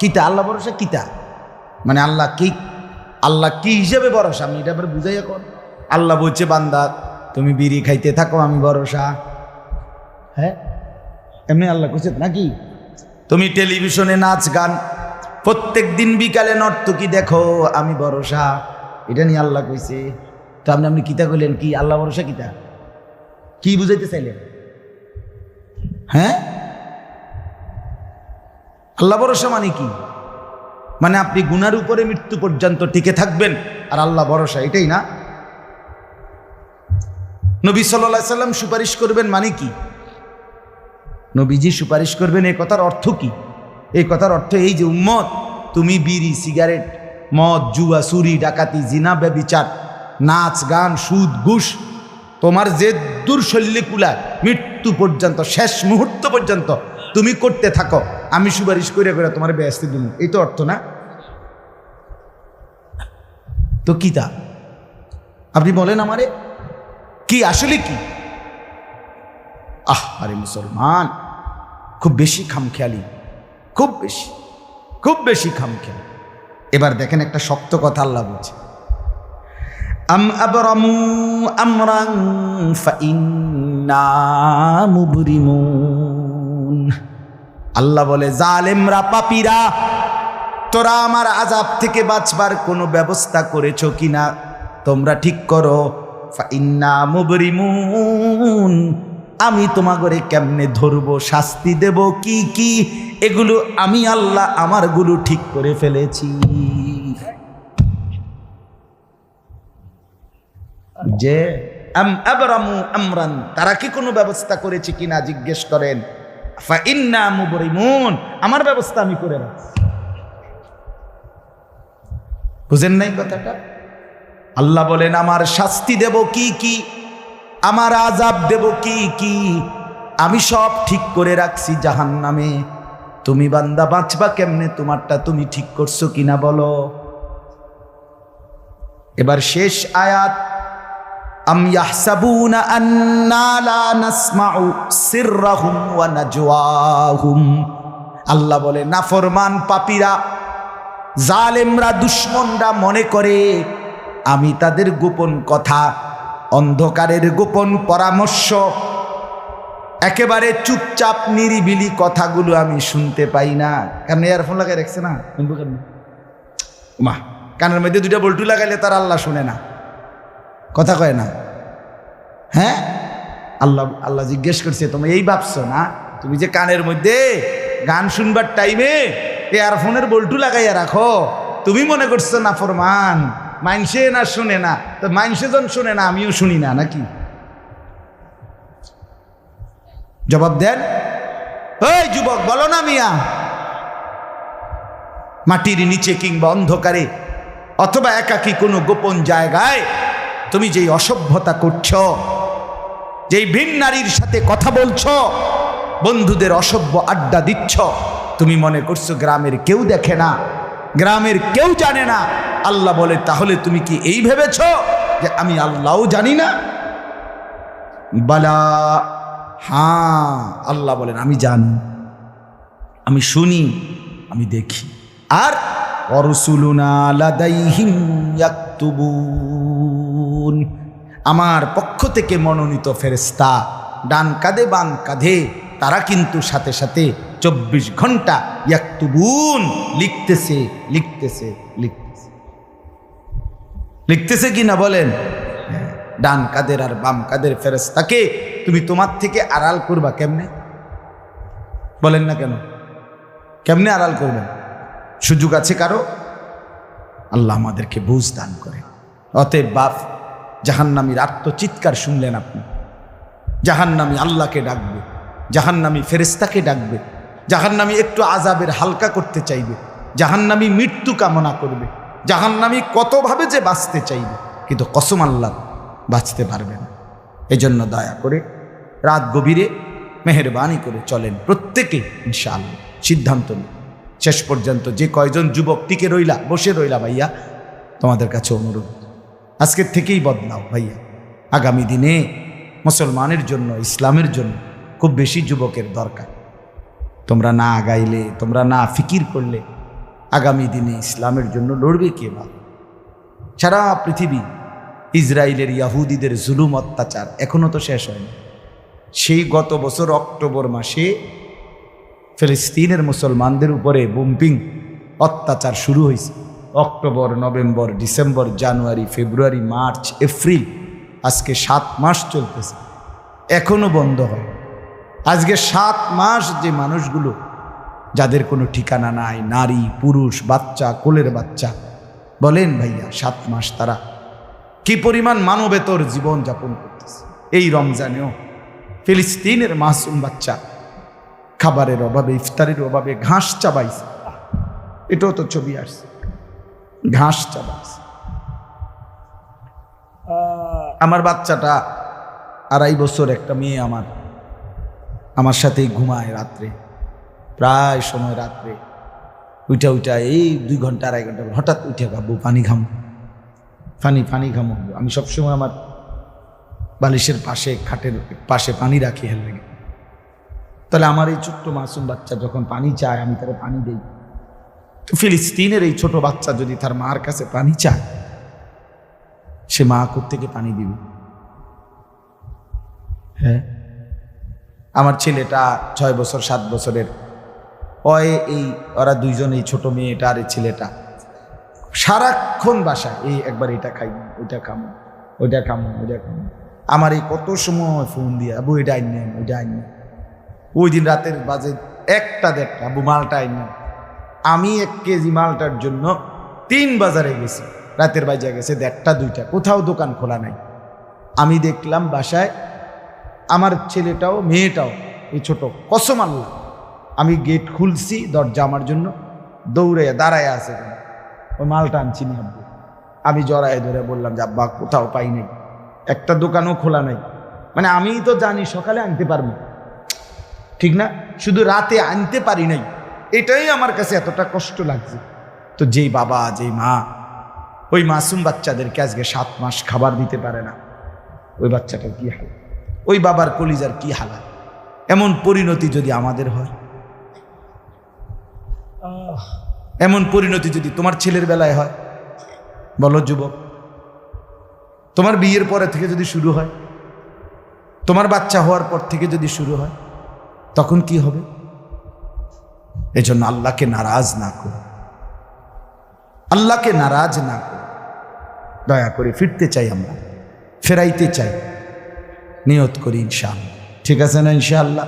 কিতা আল্লাহ ভরসা কিতা মানে আল্লাহ কি হিসেবে ভরসা? আমি এটা আবার বুঝাই এখন। আল্লাহ বলছে বান্দা তুমি বিড়ি খাইতে থাকো আমি ভরসা। হ্যাঁ এমনি আল্লাহ কইছে নাকি? তুমি টেলিভিশনে নাচ গান প্রত্যেক দিন বিকালে নর্তকী দেখো আমি ভরসা, এটা নিয়ে আল্লাহ কইছে। তো আপনি কিতা কইলেন? কি আল্লাহ ভরসা কিতা? কি বুঝাইতে চাইলেন? হ্যাঁ আল্লাহ ভরসা মানে কি? মানে আপনি গুনার উপরে মৃত্যু পর্যন্ত টিকে থাকবেন আর আল্লাহ ভরসা, এটাই না? নবী সাল্লাল্লাহু আলাইহি সাল্লাম সুপারিশ করবেন মানে কি? নবীজি সুপারিশ করবেন এই কথার অর্থ কি? এই কথার অর্থ এই যে উম্মত তুমি বিড়ি সিগারেট মদ জুয়া চুরি ডাকাতি জিনা ব্যভিচার নাচ গান সুদ ঘুষ তোমার যে দুর্শল্যে কুলায় মৃত্যু পর্যন্ত শেষ মুহূর্ত পর্যন্ত তুমি করতে থাকো, আমি সুপারিশ করে করে তোমার বেহেশতে দিব, এই তো অর্থ না? তো কি তা আপনি বলেন আমারে কি আসলে কি? আরে মুসলমান খুব বেশি খামখেয়ালি, খুব বেশি খামখেয়ালি। এবার দেখেন একটা শক্ত কথা আল্লাহ বলছে, আম আবরামু আমরান ফাইন্না মুবরিমুন। আল্লাহ বলে জালেমরা পাপীরা তোরা আমার আযাব থেকে বাঁচবার কোনো ব্যবস্থা করেছো কিনা তোমরা ঠিক করো। ফাইন্না মুবরিমুন, আমি তোমাগরে কেমনে ধরবো শাস্তি দেব কি কি এগুলো আমি আল্লাহ আমারগুলো ঠিক করে ফেলেছি। যে আবরামু আমরান, তারা কি কোনো ব্যবস্থা করেছে কিনা জিজ্ঞেস করেন। ফাইন্না মুবরিমুন, আমার ব্যবস্থা আমি করে রাখছি। বুঝেন নাই কথাটা? আল্লাহ বলেন আমার শাস্তি দেব কি কি, আমার আযাব দেব কি কি, আমি সব ঠিক করে রাখছি জাহান্নামে। তুমি বান্দা বাঁচবা কেমনে তোমারটা তুমি ঠিক করছো কিনা বলো। এবার শেষ আয়াত, আম ইয়াহসাবুনা আন্না লা নাসমাউ সিররাহুম ওয়া নাজওয়াহুম। আল্লাহ বলে নাফরমান পাপীরা জালেমরা দুশমনরা মনে করে আমি তাদের গোপন কথা অন্ধকারের গোপন পরামর্শ একেবারে চুপচাপ নিরিবিলি কথাগুলো আমি শুনতে পাই না। কেমন ইয়ারফোন লাগাই রাখছে না মা, কানের মধ্যে দুইটা বল্টু লাগাইলে তার আল্লাহ শুনে না, কথা কয় না। হ্যাঁ আল্লাহ জিজ্ঞেস করছে তুমি এই ভাবছো না তুমি যে কানের মধ্যে গান শুনবার টাইমে ইয়ারফোনের বল্টু লাগাইয়া রাখো, তুমি মনে করছো না ফরমান মাইনসে না শুনে না, তো মাইনসে জন শুনে না আমিও শুনি না নাকি? জবাব দেন। ওই যুবক বলো না মিয়া, মাটির নিচে কিংবা অন্ধকারে অথবা একাকী কোনো গোপন জায়গায় তুমি যেই অসভ্যতা করছো, যেই ভিন নারীর সাথে কথা বলছো, বন্ধুদের অসভ্য আড্ডা দিচ্ছ, তুমি মনে করছো গ্রামের কেউ দেখে না, গ্রামের কেউ জানে না। আল্লাহ বলে তাহলে তুমি কি এই ভেবেছ যে আমি আল্লাহও জানি না? বালা, হ্যাঁ আল্লাহ বলেন আমি জানি, আমি শুনি, আমি দেখি। আর অরসুলুনা লাদাইহিম ইয়াকতুবুন, আমার পক্ষ থেকে মনোনীত ফেরেশতা ডান কাঁধে বাম কাঁধে তারা কিন্তু সাথে সাথে 24 ঘন্টা ইয়াকতুবুন লিখতেছে লিখতেছে লিখতেছে লিখতেছে কিনা বলেন? ডান কাদের আর বাম কাদের ফেরেশতাকে তুমি তোমার থেকে আড়াল করবা কেমনে? বলেন না কেন? কেমনে আড়াল করবেন? সুযোগ আছে কারো? আল্লাহ আমাদেরকে বুঝ দান করে। অতএব বাপ, জাহান্নামীর আত্মচিৎকার শুনলেন আপনি, জাহান্নামী আল্লাহকে ডাকবে, জাহান্নামী ফেরেশতাকে ডাকবে, জাহান্নামী একটু আযাবের হালকা করতে চাইবে, জাহান্নামী মৃত্যু কামনা করবে, জাহান্নামী কতভাবে যে বাঁচতে চাইবে, কিন্তু কসম আল্লাহ বাঁচতে পারবে না। এজন্য দয়া করে রাত গভীরে মেহেরবানি করে চলেন প্রত্যেকে, ইনশাআল্লাহ সিদ্ধান্ত নিন। শেষ পর্যন্ত যে কয়জন যুবক টিকে রইলা, বসে রইলা, ভাইয়া তোমাদের কাছে অনুরোধ, আজকের থেকেই বদলাও ভাইয়া। আগামী দিনে মুসলমানের জন্য, ইসলামের জন্য খুব বেশি যুবকের দরকার। তোমরা না আগাইলে, তোমরা না ফিকির করলে আগামী দিনে ইসলামের জন্য লড়বে কে বা? সারা পৃথিবী ইসরায়েলের ইয়াহুদিদের জুলুম অত্যাচার এখনো তো শেষ হয়নি। সেই গত বছর অক্টোবর মাসে ফিলিস্তিনের মুসলমানদের উপরে বোম্পিং অত্যাচার শুরু হয়েছে। অক্টোবর, নভেম্বর, ডিসেম্বর, জানুয়ারি, ফেব্রুয়ারি, মার্চ, এপ্রিল, আজকে 7 মাস চলতেছে, এখনো বন্ধ হয়। আজকে 7 মাস যে মানুষগুলো যাদের কোনো ঠিকানা নাই, নারী, পুরুষ, বাচ্চা, কোলের বাচ্চা, বলেন ভাইয়া 7 মাস তারা কি পরিমাণ মানবেতর জীবন যাপন করতেছে। এই রমজানেও ফিলিস্তিনের মাসুম বাচ্চা খাবারের অভাবে, ইফতারের অভাবে ঘাস চাবাইছে। এটাও তো ছবি আসছে, ঘাস চাবাইছে। আমার বাচ্চাটা 2.5 বছর, একটা মেয়ে আমার সাথেই ঘুমায় রাত্রে, প্রায় সময় রাত্রে উঠা এই 2 ঘন্টা 2.5 ঘন্টা হঠাৎ উঠে খাবো, পানি ঘামো, পানি ঘামো। আমি সবসময় আমার বালিশের পাশে, খাটের পাশে পানি রাখি হেল লেগে। তাহলে আমার এই ছোট্ট মাসুম বাচ্চা যখন পানি চায়, আমি তারা পানি দেই। তো ফিলিস্তিনের এই ছোট বাচ্চা যদি তার মার কাছে পানি চায়, সে মা কোত্থেকে পানি দিবে? হ্যাঁ, আমার ছেলেটা 6 বছর 7 বছরের, ওরা দুইজন, এই ছোট মেয়েটা আর এই ছেলেটা সারাক্ষণ বাসায় এই একবার এটা খাই, ওইটা খামো, ওইটা খামো, ওইটা খামো। আমার এই কত সময় ফোন দিয়ে, আবু এটা আইন নেন, ওইটা আইন নেন। ওই দিন রাতের বাজে 1টা-1:30, আবু মালটা আইন নেন। আমি 1 কেজি মালটার জন্য 3 বাজারে গেছি, রাতের বাজে গেছে 1:30-2টা, কোথাও দোকান খোলা নাই। আমি দেখলাম বাসায় আমার ছেলেটাও মেয়েটাও, এই ছোট, কসম আল্লাহ, আমি গেট খুলছি, দরজা আমার জন্য দৌড়ে দাঁড়ায় আছে, ওই মালটা আনছি নি আব্বু। আমি জড়ায় ধরে বললাম যে আব্বা কোথাও পাই নাই, একটা দোকানও খোলা নাই। মানে আমি তো জানি সকালে আনতে পারবো, ঠিক না, শুধু রাতে আনতে পারি নাই, এটাই আমার কাছে এতটা কষ্ট লাগছে। তো যেই বাবা, যেই মা ওই মাসুম বাচ্চাদেরকে আজকে 7 মাস খাবার দিতে পারে না, ওই বাচ্চাটার কি হাল, ওই বাবার কলিজার কি হালাত। এমন পরিণতি যদি আমাদের হয়, এমন পরিণতি যদি তোমার ছেলের বেলায় হয়, বলো যুবক, তোমার বিয়ের পরে থেকে যদি শুরু হয়, তোমার বাচ্চা হওয়ার পর থেকে যদি শুরু হয়, তখন কি হবে? এজন্য আল্লাহকে নারাজ না করো, আল্লাহকে নারাজ না করো। দয়া করে ফিরতে চাই, আমরা ফেরাইতে চাই, নিয়ত করি ইনশাআল্লাহ। ঠিক আছে না? ইনশাআল্লাহ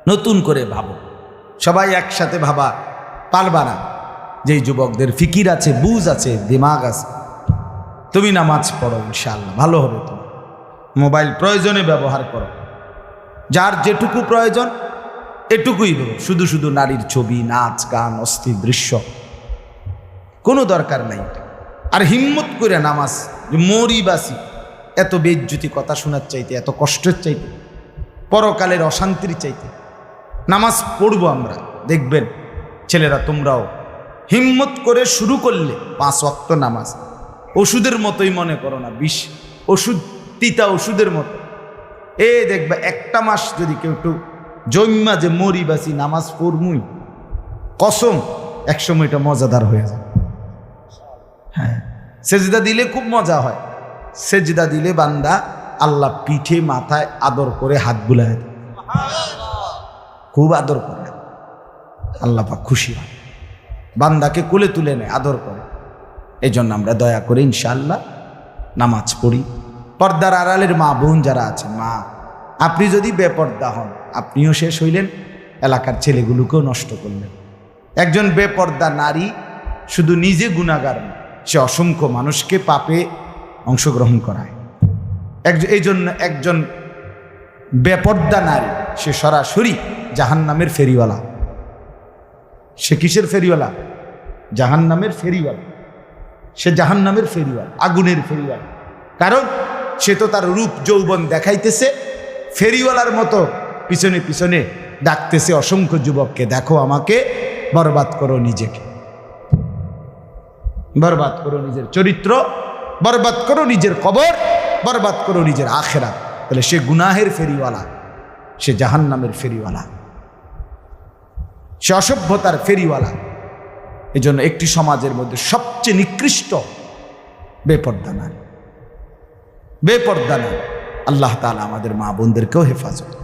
নতুন করে ভাবো, সবাই একসাথে ভাবা পারবা না। যেই যুবকদের ফিকির আছে, বুঝ আছে, দিমাগ আছে, তুমি নামাজ পড়ো, ইনশাআল্লাহ ভালো হবে। তুমি মোবাইল প্রয়োজনে ব্যবহার করো, যার যেটুকু প্রয়োজন এটুকুই করো। শুধু শুধু নারীর ছবি, নাচ, গান, অস্থির দৃশ্য, কোনো দরকার নাই। আর হিম্মত করে নামাজ, যে মরি বাসি, এত বেজ্জুতি কথা শোনার চাইতে, এত কষ্টের চাইতে, পরকালের অশান্তির চাইতে নামাজ পড়বো আমরা। দেখবেন ছেলেরা, তোমরাও হিম্মত করে শুরু করলে 5 ওয়াক্ত নামাজ ওষুধের মতোই মনে করো না, বিষ ওষুধ, তিতা ওষুধের মতো। দেখবে 1টা মাস যদি কেউ একটু জন্মা যে মরি বাসি নামাজ পড়মুই, কসম একসময় এটা মজাদার হয়ে যায়। হ্যাঁ, সেজদা দিলে খুব মজা হয়। সেজদা দিলে বান্দা আল্লাহ পিঠে মাথায় আদর করে হাত বুলায়, খুব আদর করে, আল্লাহ পাক খুশি হয়, বান্দাকে কোলে তুলে নেয়, আদর করে। এই জন্য আমরা দয়া করে ইনশাআল্লাহ নামাজ পড়ি। পর্দার আড়ালের মা বোন যারা আছেন, মা, আপনি যদি বেপর্দা হন, আপনিও শেষ হইলেন, এলাকার ছেলেগুলোকেও নষ্ট করলেন। একজন বেপর্দা নারী শুধু নিজে গুনাহগার না, সে অসংখ্য মানুষকে পাপে অংশগ্রহণ করায়। এই জন্য একজন বেপর্দা নারী, সে সরাসরি জাহান্নামের ফেরিওয়ালা। সে কিসের ফেরিওয়ালা? জাহান্নামের ফেরিওয়ালা। সে জাহান্নামের ফেরিওয়ালা, আগুনের ফেরিওয়ালা। কারণ সে তো তার রূপ যৌবন দেখাইতেছে, ফেরিওয়ালার মতো পিছনে পিছনে ডাকতেছে অসংখ্য যুবককে, দেখো আমাকে, বরবাদ করো নিজেকে, বরবাদ করো নিজের চরিত্র, বরবাদ করো নিজের কবর, বরবাদ করো নিজের আখেরাত। তাহলে সে গুনাহের ফেরিওয়ালা, সে জাহান্নামের ফেরিওয়ালা, সে অসভ্যতার ফেরিওয়ালা। এই জন্য একটি সমাজের মধ্যে সবচেয়ে নিকৃষ্ট বেপর্দা নারী। বেপর্দা নারী। আল্লাহ তাআলা আমাদের মা বোনদেরকেও হেফাজত